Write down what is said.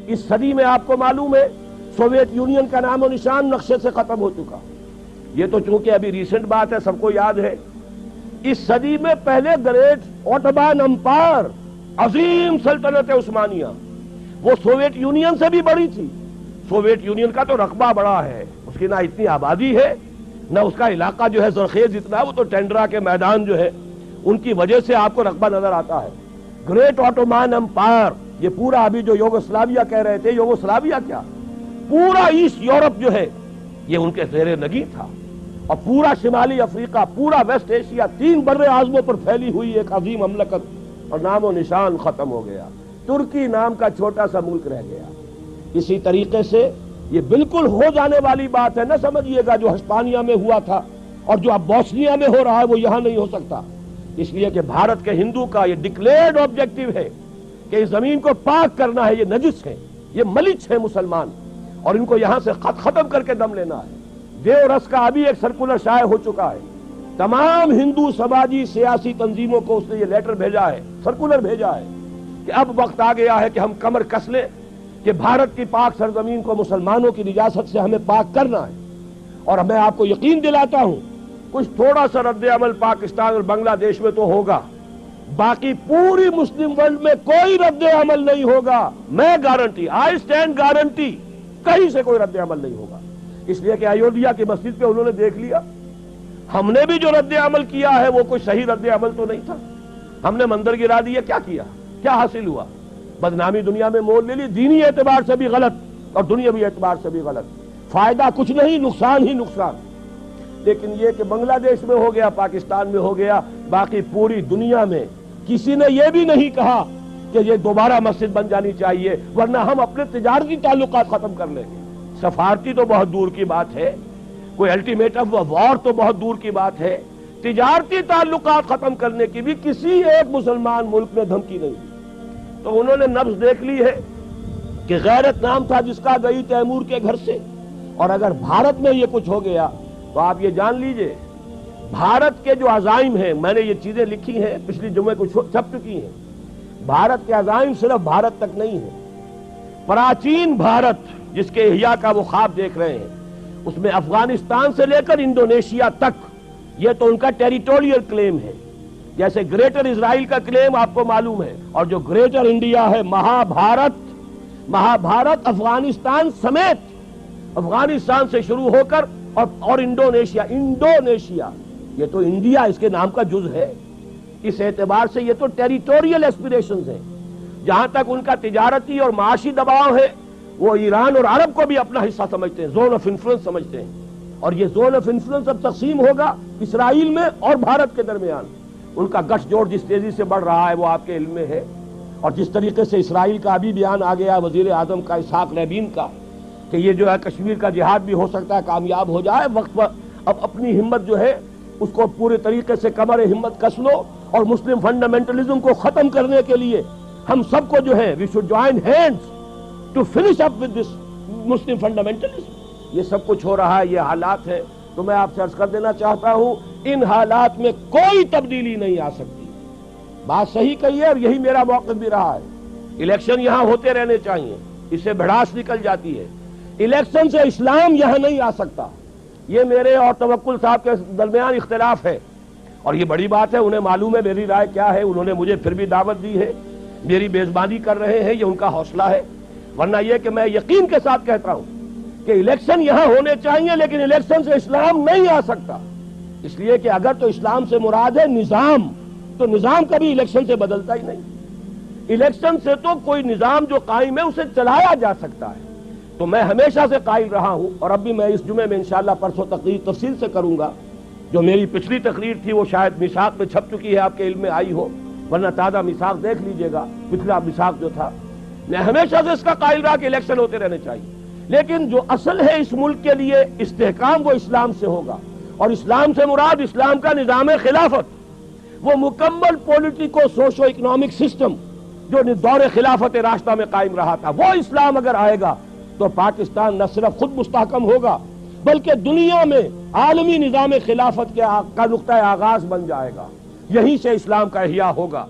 اس صدی میں آپ کو معلوم ہے سوویت یونین کا نام و نشان نقشے سے ختم ہو چکا. یہ تو چونکہ ابھی ریسنٹ بات ہے، سب کو یاد ہے. اس صدی میں پہلے گریٹ اوٹومان امپائر، عظیم سلطنت عثمانیہ، وہ سوویت یونین سے بھی بڑی تھی. سوویت یونین کا تو رقبہ بڑا ہے، اس کی نہ اتنی آبادی ہے، نہ اس کا علاقہ جو ہے زرخیز اتنا، وہ تو ٹینڈرا کے میدان جو ہے ان کی وجہ سے آپ کو رقبہ نظر آتا ہے. گریٹ اوٹومان امپائر، یہ پورا ابھی جو یوگوسلاویہ کہہ رہے تھے، یوگوسلاویہ کیا، پورا ایسٹ یورپ جو ہے یہ ان کے زیر نگین تھا. اور پورا شمالی افریقہ، پورا ویسٹ ایشیا، 3 بر اعظموں پر پھیلی ہوئی ایک عظیم مملکت، اور نام و نشان ختم ہو گیا. ترکی نام کا چھوٹا سا ملک رہ گیا. اسی طریقے سے یہ بالکل ہو جانے والی بات ہے، نہ سمجھیے گا جو ہسپانیہ میں ہوا تھا اور جو اب بوسنیا میں ہو رہا ہے وہ یہاں نہیں ہو سکتا. اس لیے کہ بھارت کے ہندو کا یہ ڈکلیئرڈ آبجیکٹو ہے کہ اس زمین کو پاک کرنا ہے. یہ نجس ہے، یہ ملچ ہے مسلمان، اور ان کو یہاں سے ختم کر کے دم لینا ہے. دیو رس کا ابھی ایک سرکولر شائع ہو چکا ہے. تمام ہندو سماجی سیاسی تنظیموں کو اس نے یہ لیٹر بھیجا ہے، سرکولر بھیجا ہے کہ اب وقت آ گیا ہے کہ ہم کمر کس لیں کہ بھارت کی پاک سرزمین کو مسلمانوں کی نجاست سے ہمیں پاک کرنا ہے. اور میں آپ کو یقین دلاتا ہوں کچھ تھوڑا سا رد عمل پاکستان اور بنگلہ دیش میں تو ہوگا، باقی پوری مسلم ورلڈ میں کوئی رد عمل نہیں ہوگا. میں گارنٹی، آئی اسٹینڈ گارنٹی، کہیں سے کوئی رد عمل نہیں ہوگا. اس لیے کہ ایودھیا کی مسجد پہ انہوں نے دیکھ لیا، ہم نے بھی جو رد عمل کیا ہے وہ کوئی صحیح رد عمل تو نہیں تھا. ہم نے مندر گرا دیا، کیا حاصل ہوا؟ بدنامی دنیا میں مول لے لی، دینی اعتبار سے بھی غلط اور دنیاوی اعتبار سے بھی غلط. فائدہ کچھ نہیں، نقصان ہی نقصان. لیکن یہ کہ بنگلہ دیش میں ہو گیا، پاکستان میں ہو گیا، باقی پوری دنیا میں کسی نے یہ بھی نہیں کہا کہ یہ دوبارہ مسجد بن جانی چاہیے، ورنہ ہم اپنے تجارتی تعلقات ختم کر لیں گے. سفارتی تو بہت دور کی بات ہے، کوئی الٹیمیٹم وار تو بہت دور کی بات ہے. تجارتی تعلقات ختم کرنے کی بھی کسی ایک مسلمان ملک میں دھمکی نہیں دی. تو انہوں نے نبض دیکھ لی ہے کہ غیرت نام تھا جس کا گئی تیمور کے گھر سے. اور اگر بھارت میں یہ کچھ ہو گیا تو آپ یہ جان لیجئے بھارت کے جو عزائم ہیں، میں نے یہ چیزیں لکھی ہیں، پچھلی جمعے کو چھپ چکی ہیں. بھارت کے عزائم صرف بھارت تک نہیں ہیں. پراچین بھارت جس کے احیاء کا وہ خواب دیکھ رہے ہیں، اس میں افغانستان سے لے کر انڈونیشیا تک یہ تو ان کا ٹیریٹوریل کلیم ہے. جیسے گریٹر اسرائیل کا کلیم آپ کو معلوم ہے، اور جو گریٹر انڈیا ہے، مہابھارت افغانستان سمیت، افغانستان سے شروع ہو کر اور انڈونیشیا، یہ تو انڈیا اس کے نام کا جز ہے. اس اعتبار سے یہ تو ٹیریٹوریل ایسپیریشنز ہیں. جہاں تک ان کا تجارتی اور معاشی دباؤ ہے، وہ ایران اور عرب کو بھی اپنا حصہ سمجھتے ہیں، زون آف انفلوئنس سمجھتے ہیں. اور یہ زون آف انفلوئنس اب تقسیم ہوگا اسرائیل میں اور بھارت کے درمیان. ان کا گٹھ جوڑ جس تیزی سے بڑھ رہا ہے وہ آپ کے علم میں ہے. اور جس طریقے سے اسرائیل کا ابھی بیان آ گیا وزیر اعظم کا اسحاق رابین کا کہ یہ جو ہے کشمیر کا جہاد بھی ہو سکتا ہے کامیاب ہو جائے. وقت پر اب اپنی ہمت جو ہے اس کو پورے طریقے سے کمر ہمت کس لو، اور مسلم فنڈامنٹلزم کو ختم کرنے کے لیے ہم سب کو جو ہے we should join hands to finish up with this Muslim fundamentalism. یہ سب کچھ ہو رہا ہے، یہ حالات ہیں. تو میں آپ سے عرض کر دینا چاہتا ہوں ان حالات میں کوئی تبدیلی نہیں آ سکتی. بات صحیح کہی ہے اور یہی میرا موقف بھی رہا ہے. الیکشن یہاں ہوتے رہنے چاہیے، اس سے بھڑاس نکل جاتی ہے. الیکشن سے اسلام یہاں نہیں آ سکتا. یہ میرے اور توکل صاحب کے درمیان اختلاف ہے، اور یہ بڑی بات ہے. انہیں معلوم ہے میری رائے کیا ہے، انہوں نے مجھے پھر بھی دعوت دی ہے. میری میزبانی کر رہے ہیں، یہ ان کا حوصلہ ہے. ورنہ یہ کہ میں یقین کے ساتھ کہتا ہوں کہ الیکشن یہاں ہونے چاہیے، لیکن الیکشن سے اسلام نہیں آ سکتا. اس لیے کہ اگر تو اسلام سے مراد ہے نظام، تو نظام کبھی الیکشن سے بدلتا ہی نہیں. الیکشن سے تو کوئی نظام جو قائم ہے اسے چلایا جا سکتا ہے. تو میں ہمیشہ سے قائل رہا ہوں، اور اب بھی میں اس جمعے میں انشاءاللہ پرسوں تقریر تفصیل سے کروں گا. جو میری پچھلی تقریر تھی وہ شاید میثاق میں چھپ چکی ہے، آپ کے علم میں آئی ہو، ورنہ تازہ میثاق دیکھ لیجئے گا. پچھلا میثاق جو تھا، میں ہمیشہ سے اس کا قائل رہا کہ الیکشن ہوتے رہنے چاہیے. لیکن جو اصل ہے اس ملک کے لیے استحکام، وہ اسلام سے ہوگا. اور اسلام سے مراد اسلام کا نظام خلافت، وہ مکمل پولیٹیکو سوشو اکنامک سسٹم جو دور خلافت راستہ میں قائم رہا تھا، وہ اسلام اگر آئے گا تو پاکستان نہ صرف خود مستحکم ہوگا بلکہ دنیا میں عالمی نظام خلافت کا نقطہ آغاز بن جائے گا. یہیں سے اسلام کا احیاء ہوگا.